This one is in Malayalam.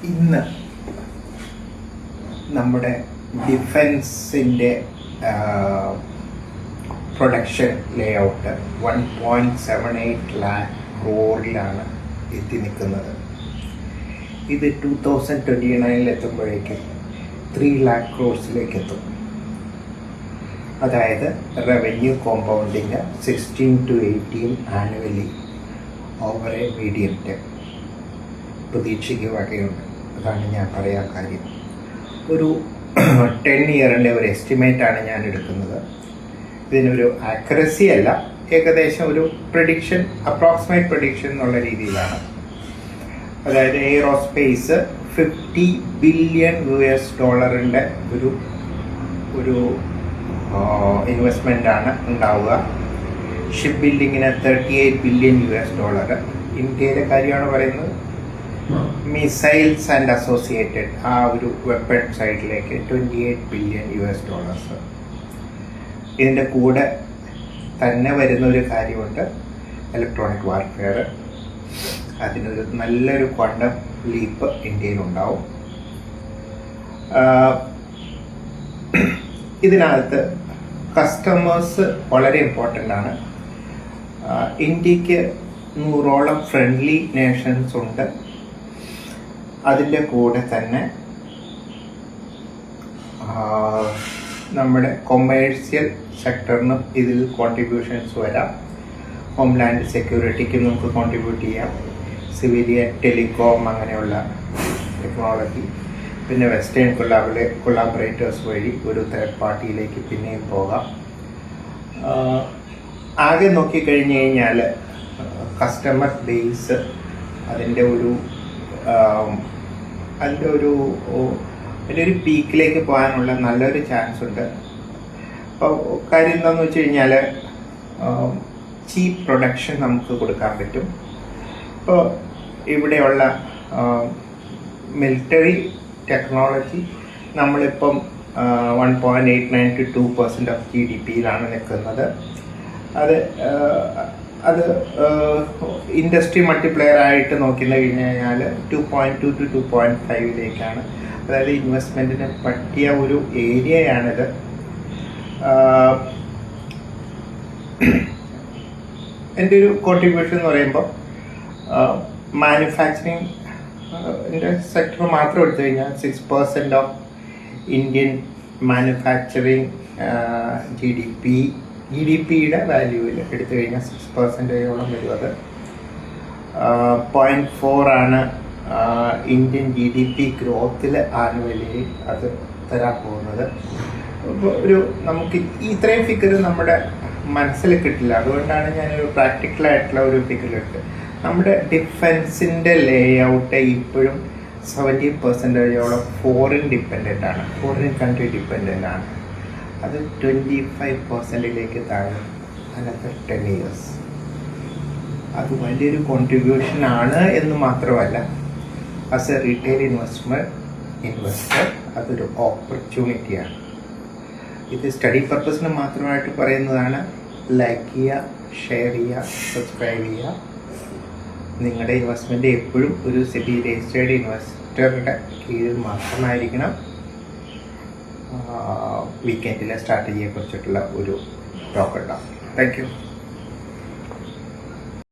ഇന്ന് നമ്മുടെ ഡിഫൻസിൻ്റെ പ്രൊഡക്ഷൻ ലേഔട്ട് 1.78 lakh crore എത്തി നിൽക്കുന്നത്. ഇത് 2029 എത്തുമ്പോഴേക്കും 3 lakh crores എത്തും. അതായത് revenue compounding 16 to 18 annually over A medium time പ്രതീക്ഷയ്ക്ക് വകയുണ്ട്. അതാണ് ഞാൻ പറയാൻ കാര്യം. ഒരു 10 ഇയറിൻ്റെ ഒരു എസ്റ്റിമേറ്റാണ് ഞാൻ എടുക്കുന്നത്. ഇതിനൊരു ആക്യുറസി അല്ല, ഏകദേശം ഒരു പ്രഡിക്ഷൻ, അപ്രോക്സിമേറ്റ് പ്രഡിക്ഷൻ എന്നുള്ള രീതിയിലാണ്. അതായത് എയ്റോസ്പേസ് $50 billion ഒരു ഇൻവെസ്റ്റ്മെൻ്റാണ് ഉണ്ടാവുക. ഷിപ്പ് ബിൽഡിങ്ങിന് $38 billion. ഇന്ത്യയിലെ കാര്യമാണ് പറയുന്നത്. മിസൈൽസ് ആൻഡ് അസോസിയേറ്റഡ് ആ ഒരു വെപ്പൺ സൈഡിലേക്ക് $28 billion. ഇതിൻ്റെ കൂടെ തന്നെ വരുന്ന ഒരു കാര്യമുണ്ട്, ഇലക്ട്രോണിക് വാർഫെയർ. അതിനൊരു നല്ലൊരു ക്വാണ്ടം ലീപ്പ് ഇന്ത്യയിലുണ്ടാവും. ഇതിനകത്ത് കസ്റ്റമേഴ്സ് വളരെ ഇമ്പോർട്ടൻ്റ് ആണ്. ഇന്ത്യക്ക് 100ഓളം ഫ്രണ്ട്ലി നേഷൻസ് ഉണ്ട്. അതിൻ്റെ കൂടെ തന്നെ നമ്മുടെ കൊമേഴ്സ്യൽ സെക്ടറിനും ഇതിൽ കോൺട്രിബ്യൂഷൻസ് വരാം. ഹോംലാൻഡ് സെക്യൂരിറ്റിക്ക് നമുക്ക് കോൺട്രിബ്യൂട്ട് ചെയ്യാം. സിവിലിയൻ, ടെലികോം അങ്ങനെയുള്ള ടെക്നോളജി, പിന്നെ വെസ്റ്റേൺ കൊളാബറേറ്റേഴ്സ് വഴി ഒരു തേർഡ് പാർട്ടിയിലേക്ക് പിന്നെയും പോകാം. ആകെ നോക്കിക്കഴിഞ്ഞ് കഴിഞ്ഞാൽ കസ്റ്റമർ ബേസ് അതിൻ്റെ ഒരു പീക്കിലേക്ക് പോകാനുള്ള നല്ലൊരു ചാൻസ് ഉണ്ട്. അപ്പോൾ കാര്യം എന്താണെന്ന് വെച്ച് കഴിഞ്ഞാൽ ചീപ്പ് പ്രൊഡക്ഷൻ നമുക്ക് കൊടുക്കാൻ പറ്റും. ഇപ്പോൾ ഇവിടെയുള്ള മിലിറ്ററി ടെക്നോളജി നമ്മളിപ്പം 1.89 to 2% ഓഫ് GDP-യിലാണ് നിൽക്കുന്നത്. അത് ഇൻഡസ്ട്രി മൾട്ടിപ്ലെയർ ആയിട്ട് നോക്കി കഴിഞ്ഞാൽ 2.2 to 2.5 അതായത് ഇൻവെസ്റ്റ്മെൻറ്റിന് പറ്റിയ ഒരു ഏരിയയാണിത്. എൻ്റെ ഒരു കോൺട്രിബ്യൂഷൻ എന്ന് പറയുമ്പോൾ മാനുഫാക്ചറിങ് സെക്ടർ മാത്രം എടുത്തു കഴിഞ്ഞാൽ 6% ഓഫ് ഇന്ത്യൻ മാനുഫാക്ചറിങ് GDP-യുടെ വാല്യൂവിൽ എടുത്തു കഴിഞ്ഞാൽ 6%-ഓളം വരും. അത് 0.4 ആണ് ഇന്ത്യൻ GDP ഗ്രോത്തിൽ ആനുവലി അത് തരാൻ പോകുന്നത്. നമുക്ക് ഇത്രയും ഫിഗർ നമ്മുടെ മനസ്സിൽ കിട്ടില്ല. അതുകൊണ്ടാണ് ഞാനൊരു പ്രാക്ടിക്കലായിട്ടുള്ള ഒരു ഫിഗർ ഇട്ട്. നമ്മുടെ ഡിഫൻസിൻ്റെ ലേഔട്ട് ഇപ്പോഴും 70%-ഓളം ഫോറിൻ കൺട്രി ഡിപ്പെൻഡൻ്റ് ആണ്. അത് 25%-ലേക്ക് താഴും അതിനകത്ത് 10 years. അത് വലിയൊരു കോൺട്രിബ്യൂഷൻ ആണ് എന്ന് മാത്രമല്ല, ആസ് എ റീറ്റെയിൽ ഇൻവെസ്റ്റർ അതൊരു ഓപ്പർച്യൂണിറ്റിയാണ്. ഇത് സ്റ്റഡി പർപ്പസിന് മാത്രമായിട്ട് പറയുന്നതാണ്. ലൈക്ക് ചെയ്യുക, ഷെയർ ചെയ്യുക, സബ്സ്ക്രൈബ് ചെയ്യുക. നിങ്ങളുടെ ഇൻവെസ്റ്റ്മെൻറ്റ് എപ്പോഴും ഒരു സെബി രജിസ്റ്റേർഡ് ഇൻവെസ്റ്ററുടെ കീഴിൽ മാത്രമായിരിക്കണം. വീക്കെൻഡിലെ സ്ട്രാറ്റജിയെ കുറിച്ചിട്ടുള്ള ഒരു ടോക്ക് ഉണ്ടാകും. Thank you.